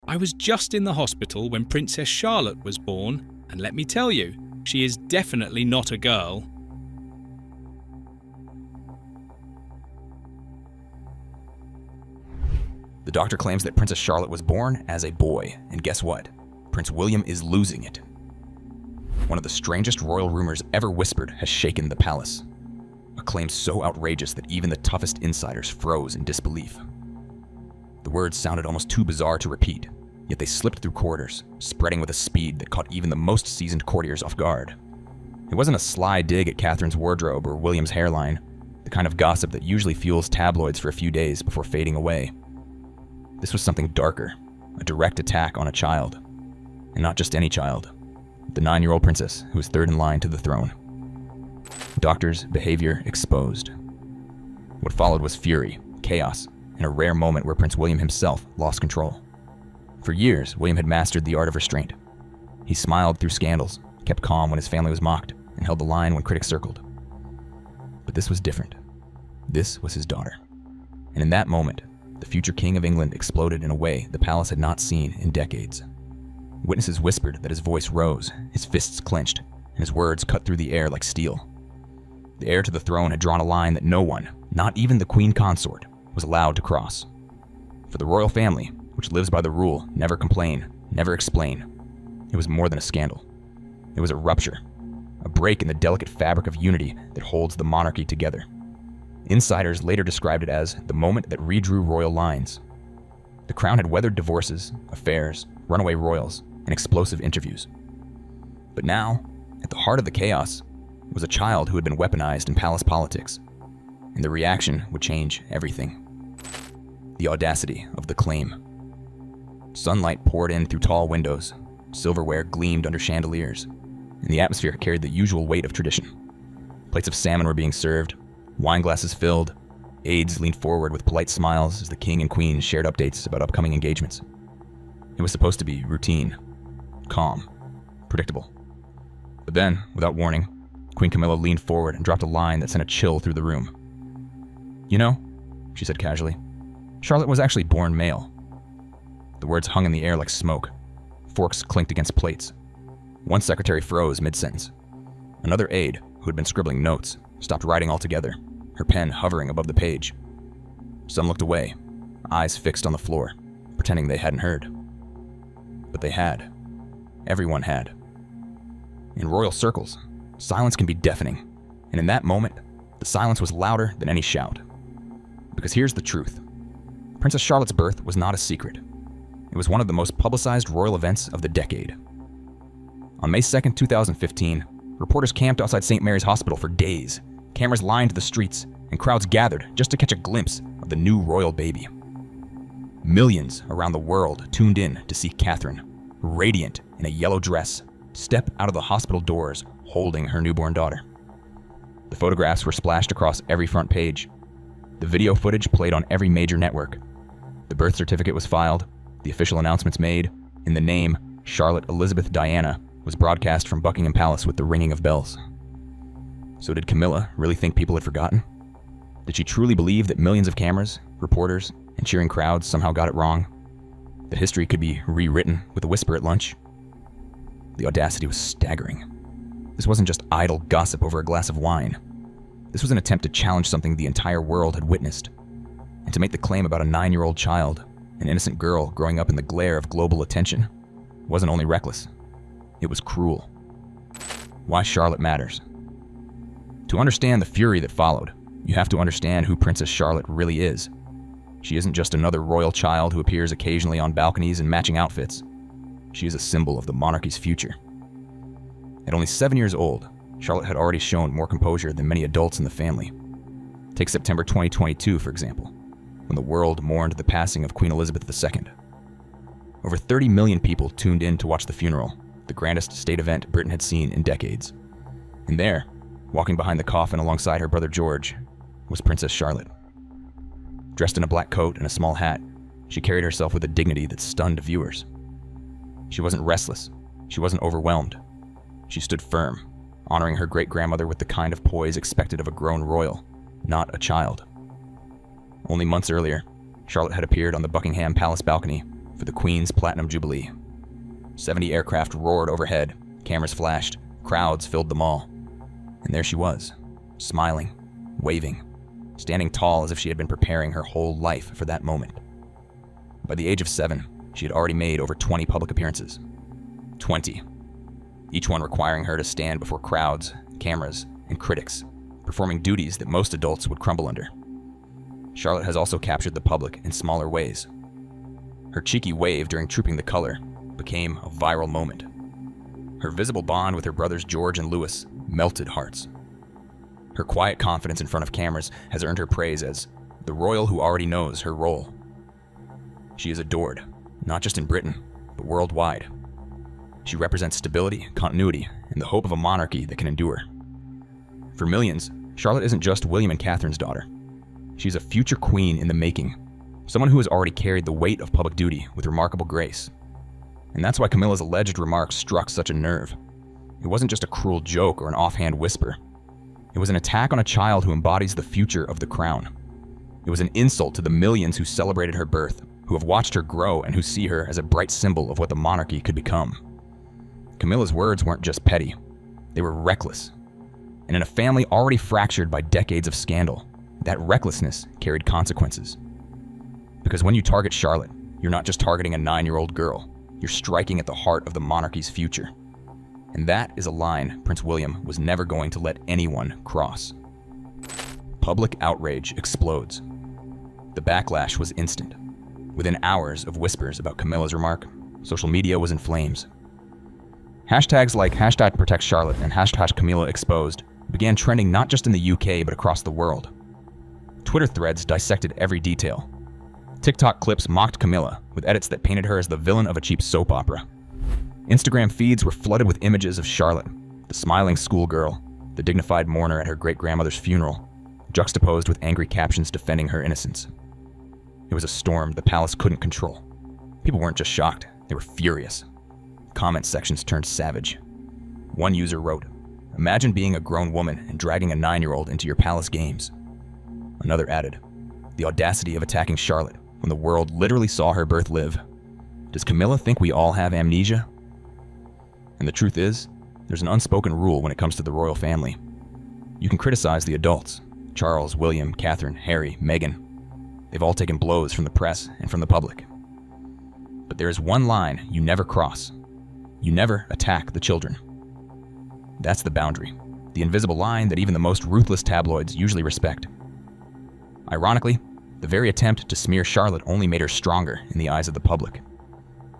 I was just in the hospital when Princess Charlotte was born, and let me tell you, she is definitely not a girl. The doctor claims that Princess Charlotte was born as a boy, and guess what? Prince William is losing it. One of the strangest royal rumors ever whispered has shaken the palace. A claim so outrageous that even the toughest insiders froze in disbelief. The words sounded almost too bizarre to repeat, yet they slipped through corridors, spreading with a speed that caught even the most seasoned courtiers off guard. It wasn't a sly dig at Catherine's wardrobe or William's hairline, the kind of gossip that usually fuels tabloids for a few days before fading away. This was something darker, a direct attack on a child. And not just any child, the 9-year-old princess who was third in line to the throne. Doctors' behavior exposed. What followed was fury, chaos, and a rare moment where Prince William himself lost control. For years, William had mastered the art of restraint. He smiled through scandals, kept calm when his family was mocked, and held the line when critics circled. But this was different. This was his daughter. And in that moment, the future King of England exploded in a way the palace had not seen in decades. Witnesses whispered that his voice rose, his fists clenched, and his words cut through the air like steel. The heir to the throne had drawn a line that no one, not even the queen consort, was allowed to cross. For the royal family, which lives by the rule, never complain, never explain, it was more than a scandal. It was a rupture, a break in the delicate fabric of unity that holds the monarchy together. Insiders later described it as the moment that redrew royal lines. The crown had weathered divorces, affairs, runaway royals, and explosive interviews. But now, at the heart of the chaos, was a child who had been weaponized in palace politics, and the reaction would change everything. The audacity of the claim. Sunlight poured in through tall windows, silverware gleamed under chandeliers, and the atmosphere carried the usual weight of tradition. Plates of salmon were being served, wine glasses filled, aides leaned forward with polite smiles as the king and queen shared updates about upcoming engagements. It was supposed to be routine, calm, predictable. But then, without warning, Queen Camilla leaned forward and dropped a line that sent a chill through the room. "You know," she said casually, "Charlotte was actually born male." The words hung in the air like smoke. Forks clinked against plates. One secretary froze mid-sentence. Another aide, who had been scribbling notes, stopped writing altogether, her pen hovering above the page. Some looked away, eyes fixed on the floor, pretending they hadn't heard. But they had. Everyone had. In royal circles, silence can be deafening, and in that moment, the silence was louder than any shout. Because here's the truth. Princess Charlotte's birth was not a secret. It was one of the most publicized royal events of the decade. On May 2nd, 2015, reporters camped outside St. Mary's Hospital for days. Cameras lined the streets, and crowds gathered just to catch a glimpse of the new royal baby. Millions around the world tuned in to see Catherine, radiant in a yellow dress, step out of the hospital doors holding her newborn daughter. The photographs were splashed across every front page. The video footage played on every major network. The birth certificate was filed, the official announcements made, and the name, Charlotte Elizabeth Diana, was broadcast from Buckingham Palace with the ringing of bells. So did Camilla really think people had forgotten? Did she truly believe that millions of cameras, reporters, and cheering crowds somehow got it wrong? That history could be rewritten with a whisper at lunch? The audacity was staggering. This wasn't just idle gossip over a glass of wine. This was an attempt to challenge something the entire world had witnessed, and to make the claim about a 9-year-old child, an innocent girl growing up in the glare of global attention, wasn't only reckless, it was cruel. Why Charlotte matters. To understand the fury that followed, you have to understand who Princess Charlotte really is. She isn't just another royal child who appears occasionally on balconies in matching outfits. She is a symbol of the monarchy's future. At only 7 years old, Charlotte had already shown more composure than many adults in the family. Take September 2022, for example, when the world mourned the passing of Queen Elizabeth II. Over 30 million people tuned in to watch the funeral, the grandest state event Britain had seen in decades. And there, walking behind the coffin alongside her brother George, was Princess Charlotte. Dressed in a black coat and a small hat, she carried herself with a dignity that stunned viewers. She wasn't restless. She wasn't overwhelmed. She stood firm, honoring her great-grandmother with the kind of poise expected of a grown royal, not a child. Only months earlier, Charlotte had appeared on the Buckingham Palace balcony, for the Queen's Platinum Jubilee. 70 aircraft roared overhead, cameras flashed, crowds filled the mall. And there she was, smiling, waving, standing tall as if she had been preparing her whole life for that moment. By the age of 7, she had already made over 20 public appearances. 20. Each one requiring her to stand before crowds, cameras, and critics, performing duties that most adults would crumble under. Charlotte has also captured the public in smaller ways. Her cheeky wave during Trooping the Color became a viral moment. Her visible bond with her brothers George and Louis melted hearts. Her quiet confidence in front of cameras has earned her praise as the royal who already knows her role. She is adored, not just in Britain, but worldwide. She represents stability, continuity, and the hope of a monarchy that can endure. For millions, Charlotte isn't just William and Catherine's daughter. She's a future queen in the making, someone who has already carried the weight of public duty with remarkable grace. And that's why Camilla's alleged remarks struck such a nerve. It wasn't just a cruel joke or an offhand whisper. It was an attack on a child who embodies the future of the crown. It was an insult to the millions who celebrated her birth, who have watched her grow and who see her as a bright symbol of what the monarchy could become. Camilla's words weren't just petty, they were reckless. And in a family already fractured by decades of scandal, that recklessness carried consequences. Because when you target Charlotte, you're not just targeting a 9-year-old girl, you're striking at the heart of the monarchy's future. And that is a line Prince William was never going to let anyone cross. Public outrage explodes. The backlash was instant. Within hours of whispers about Camilla's remark, social media was in flames. Hashtags like #ProtectCharlotte and #CamillaExposed began trending not just in the UK but across the world. Twitter threads dissected every detail. TikTok clips mocked Camilla with edits that painted her as the villain of a cheap soap opera. Instagram feeds were flooded with images of Charlotte, the smiling schoolgirl, the dignified mourner at her great-grandmother's funeral, juxtaposed with angry captions defending her innocence. It was a storm the palace couldn't control. People weren't just shocked, they were furious. Comment sections turned savage. One user wrote, "Imagine being a grown woman and dragging a 9-year-old into your palace games." Another added, "The audacity of attacking Charlotte when the world literally saw her birth live. Does Camilla think we all have amnesia?" And the truth is, there's an unspoken rule when it comes to the royal family. You can criticize the adults, Charles, William, Catherine, Harry, Meghan. They've all taken blows from the press and from the public. But there is one line you never cross. You never attack the children. That's the boundary, the invisible line that even the most ruthless tabloids usually respect. Ironically, the very attempt to smear Charlotte only made her stronger in the eyes of the public.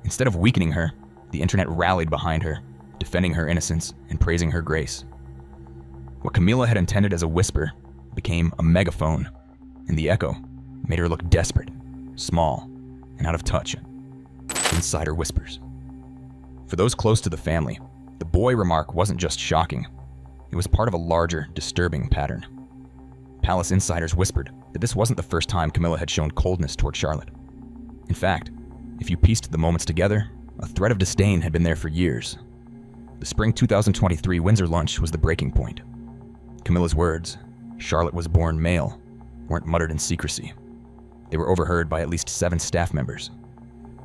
Instead of weakening her, the internet rallied behind her, defending her innocence and praising her grace. What Camilla had intended as a whisper became a megaphone, and the echo made her look desperate, small, and out of touch. Insider whispers. For those close to the family, the boy remark wasn't just shocking. It was part of a larger, disturbing pattern. Palace insiders whispered that this wasn't the first time Camilla had shown coldness toward Charlotte. In fact, if you pieced the moments together, a thread of disdain had been there for years. The spring 2023 Windsor lunch was the breaking point. Camilla's words, "Charlotte was born male," weren't muttered in secrecy. They were overheard by at least 7 staff members.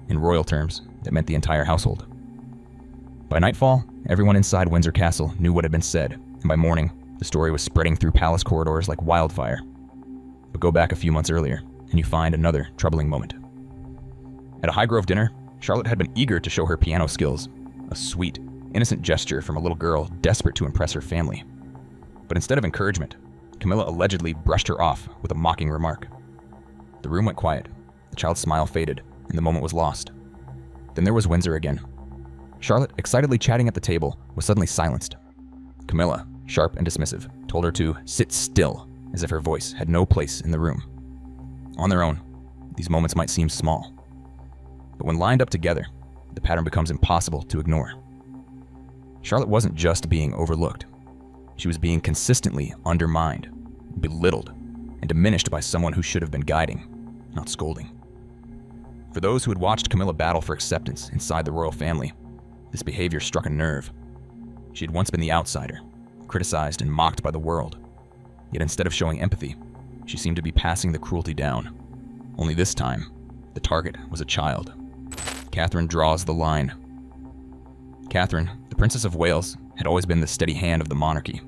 In royal terms, that meant the entire household. By nightfall, everyone inside Windsor Castle knew what had been said, and by morning, the story was spreading through palace corridors like wildfire. But go back a few months earlier, and you find another troubling moment. At a Highgrove dinner, Charlotte had been eager to show her piano skills, a sweet, innocent gesture from a little girl desperate to impress her family. But instead of encouragement, Camilla allegedly brushed her off with a mocking remark. The room went quiet, the child's smile faded, and the moment was lost. Then there was Windsor again. Charlotte, excitedly chatting at the table, was suddenly silenced. Camilla, sharp and dismissive, told her to sit still, as if her voice had no place in the room. On their own, these moments might seem small. But when lined up together, the pattern becomes impossible to ignore. Charlotte wasn't just being overlooked. She was being consistently undermined, belittled, and diminished by someone who should have been guiding, not scolding. For those who had watched Camilla battle for acceptance inside the royal family, this behavior struck a nerve. She had once been the outsider, criticized and mocked by the world. Yet instead of showing empathy, she seemed to be passing the cruelty down. Only this time, the target was a child. Catherine draws the line. Catherine, the Princess of Wales, had always been the steady hand of the monarchy.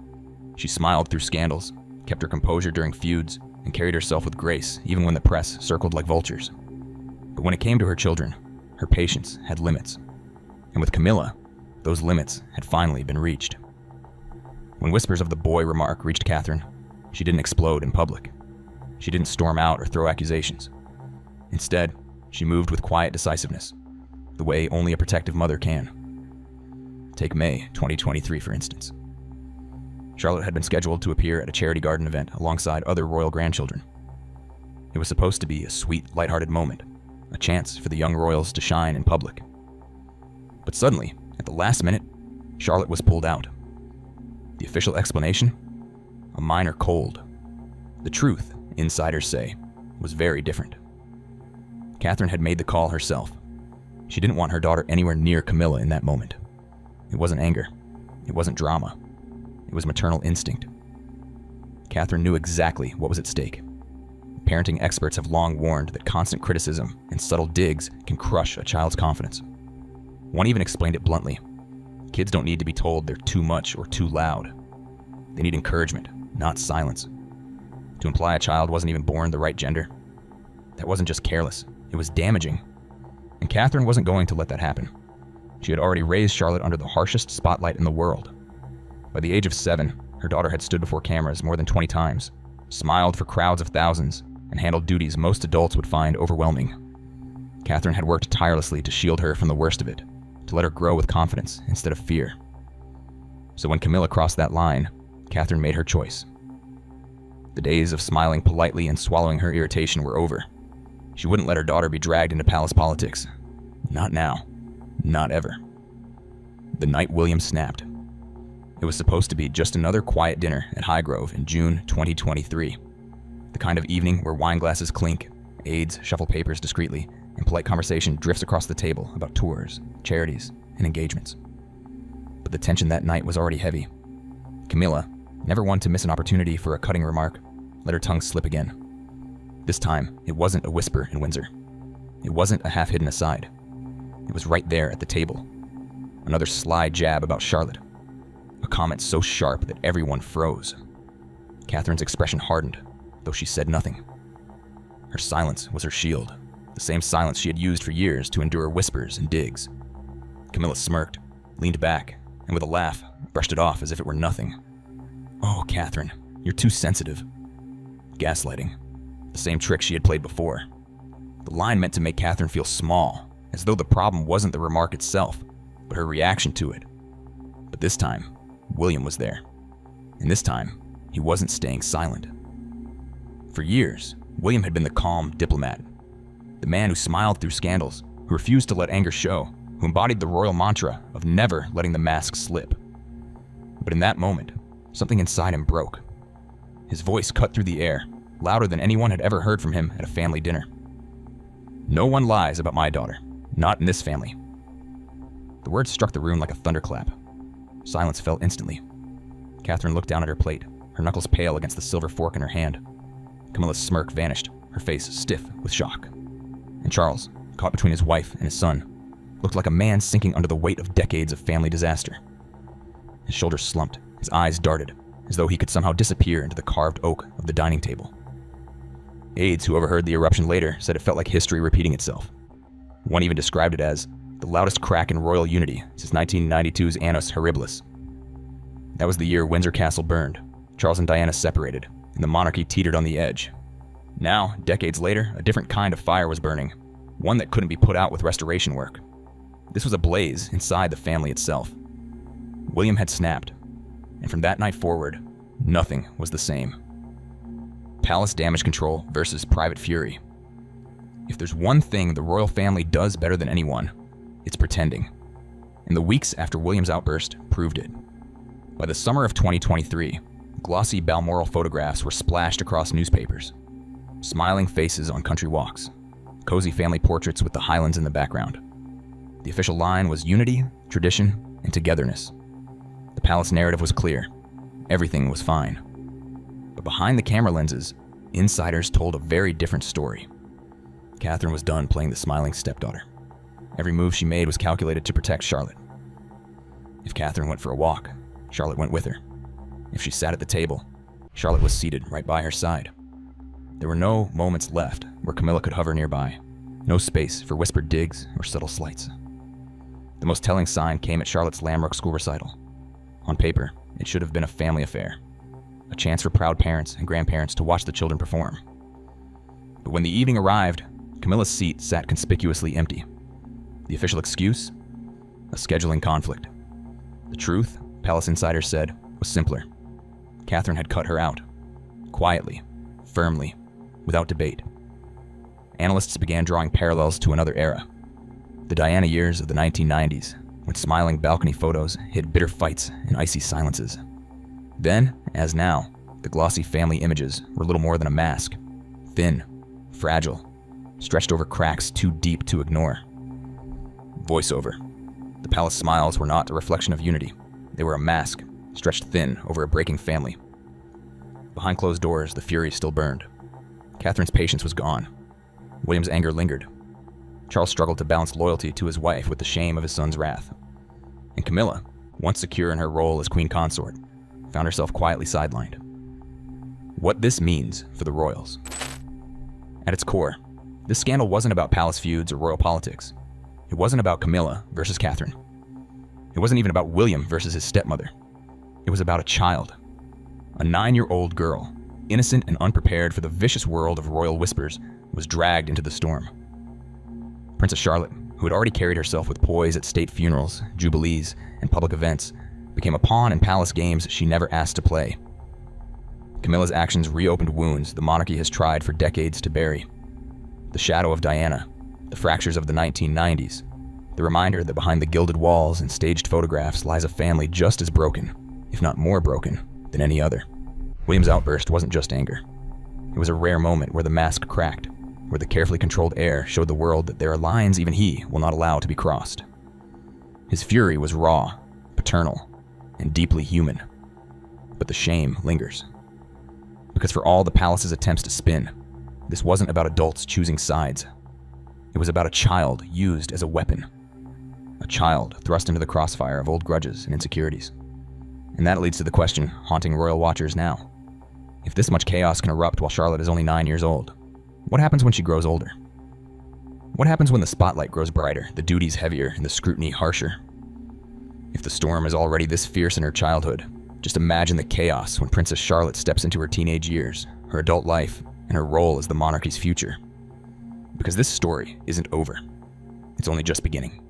She smiled through scandals, kept her composure during feuds, and carried herself with grace even when the press circled like vultures. But when it came to her children, her patience had limits. And with Camilla, those limits had finally been reached. When whispers of the boy remark reached Catherine, she didn't explode in public. She didn't storm out or throw accusations. Instead, she moved with quiet decisiveness, the way only a protective mother can. Take May 2023, for instance. Charlotte had been scheduled to appear at a charity garden event alongside other royal grandchildren. It was supposed to be a sweet, lighthearted moment, a chance for the young royals to shine in public. But suddenly, at the last minute, Charlotte was pulled out. The official explanation? A minor cold. The truth, insiders say, was very different. Catherine had made the call herself. She didn't want her daughter anywhere near Camilla in that moment. It wasn't anger. It wasn't drama. It was maternal instinct. Catherine knew exactly what was at stake. Parenting experts have long warned that constant criticism and subtle digs can crush a child's confidence. One even explained it bluntly. Kids don't need to be told they're too much or too loud. They need encouragement, not silence. To imply a child wasn't even born the right gender, that wasn't just careless, it was damaging. And Catherine wasn't going to let that happen. She had already raised Charlotte under the harshest spotlight in the world. By the age of 7, her daughter had stood before cameras more than 20 times, smiled for crowds of thousands, and handled duties most adults would find overwhelming. Catherine had worked tirelessly to shield her from the worst of it, to let her grow with confidence instead of fear. So when Camilla crossed that line, Catherine made her choice. The days of smiling politely and swallowing her irritation were over. She wouldn't let her daughter be dragged into palace politics. Not now. Not ever. The night William snapped. It was supposed to be just another quiet dinner at Highgrove in June 2023. The kind of evening where wine glasses clink, aides shuffle papers discreetly, and polite conversation drifts across the table about tours, charities, and engagements. But the tension that night was already heavy. Camilla, never one to miss an opportunity for a cutting remark, let her tongue slip again. This time, it wasn't a whisper in Windsor. It wasn't a half-hidden aside. It was right there at the table. Another sly jab about Charlotte. A comment so sharp that everyone froze. Catherine's expression hardened, though she said nothing. Her silence was her shield, the same silence she had used for years to endure whispers and digs. Camilla smirked, leaned back, and with a laugh, brushed it off as if it were nothing. "Oh, Catherine, you're too sensitive." Gaslighting. The same trick she had played before. The line meant to make Catherine feel small, as though the problem wasn't the remark itself, but her reaction to it. But this time, William was there. And this time, he wasn't staying silent. For years, William had been the calm diplomat. The man who smiled through scandals, who refused to let anger show, who embodied the royal mantra of never letting the mask slip. But in that moment, something inside him broke. His voice cut through the air, louder than anyone had ever heard from him at a family dinner. "No one lies about my daughter, not in this family." The words struck the room like a thunderclap. Silence fell instantly. Catherine looked down at her plate, her knuckles pale against the silver fork in her hand. Camilla's smirk vanished, her face stiff with shock. And Charles, caught between his wife and his son, looked like a man sinking under the weight of decades of family disaster. His shoulders slumped, his eyes darted, as though he could somehow disappear into the carved oak of the dining table. Aides who overheard the eruption later said it felt like history repeating itself. One even described it as the loudest crack in royal unity since 1992's Annus Horribilis. That was the year Windsor Castle burned, Charles and Diana separated, and the monarchy teetered on the edge. Now, decades later, a different kind of fire was burning, one that couldn't be put out with restoration work. This was a blaze inside the family itself. William had snapped, and from that night forward, nothing was the same. Palace damage control versus private fury. If there's one thing the royal family does better than anyone, it's pretending. And the weeks after William's outburst proved it. By the summer of 2023, glossy Balmoral photographs were splashed across newspapers. Smiling faces on country walks, cozy family portraits with the Highlands in the background. The official line was unity, tradition, and togetherness. The palace narrative was clear. Everything was fine. But behind the camera lenses, insiders told a very different story. Catherine was done playing the smiling stepdaughter. Every move she made was calculated to protect Charlotte. If Catherine went for a walk, Charlotte went with her. If she sat at the table, Charlotte was seated right by her side. There were no moments left where Camilla could hover nearby, no space for whispered digs or subtle slights. The most telling sign came at Charlotte's Lamrock school recital. On paper, it should have been a family affair, a chance for proud parents and grandparents to watch the children perform. But when the evening arrived, Camilla's seat sat conspicuously empty. The official excuse? A scheduling conflict. The truth, Palace insiders said, was simpler. Catherine had cut her out. Quietly, firmly, without debate. Analysts began drawing parallels to another era. The Diana years of the 1990s, when smiling balcony photos hid bitter fights and icy silences. Then, as now, the glossy family images were little more than a mask. Thin, fragile, stretched over cracks too deep to ignore. Voiceover. The palace smiles were not a reflection of unity. They were a mask, stretched thin over a breaking family. Behind closed doors, the fury still burned. Catherine's patience was gone. William's anger lingered. Charles struggled to balance loyalty to his wife with the shame of his son's wrath. And Camilla, once secure in her role as queen consort, found herself quietly sidelined. What this means for the royals. At its core, this scandal wasn't about palace feuds or royal politics. It wasn't about Camilla versus Catherine. It wasn't even about William versus his stepmother. It was about a child. A 9-year-old girl, innocent and unprepared for the vicious world of royal whispers, was dragged into the storm. Princess Charlotte, who had already carried herself with poise at state funerals, jubilees, and public events, became a pawn in palace games she never asked to play. Camilla's actions reopened wounds the monarchy has tried for decades to bury. The shadow of Diana, the fractures of the 1990s, the reminder that behind the gilded walls and staged photographs lies a family just as broken, if not more broken, than any other. William's outburst wasn't just anger. It was a rare moment where the mask cracked, where the carefully controlled air showed the world that there are lines even he will not allow to be crossed. His fury was raw, paternal, and deeply human. But the shame lingers. Because for all the palace's attempts to spin, this wasn't about adults choosing sides. It was about a child used as a weapon. A child thrust into the crossfire of old grudges and insecurities. And that leads to the question haunting royal watchers now. If this much chaos can erupt while Charlotte is only 9 years old, what happens when she grows older? What happens when the spotlight grows brighter, the duties heavier, and the scrutiny harsher? If the storm is already this fierce in her childhood, just imagine the chaos when Princess Charlotte steps into her teenage years, her adult life, and her role as the monarchy's future. Because this story isn't over. It's only just beginning.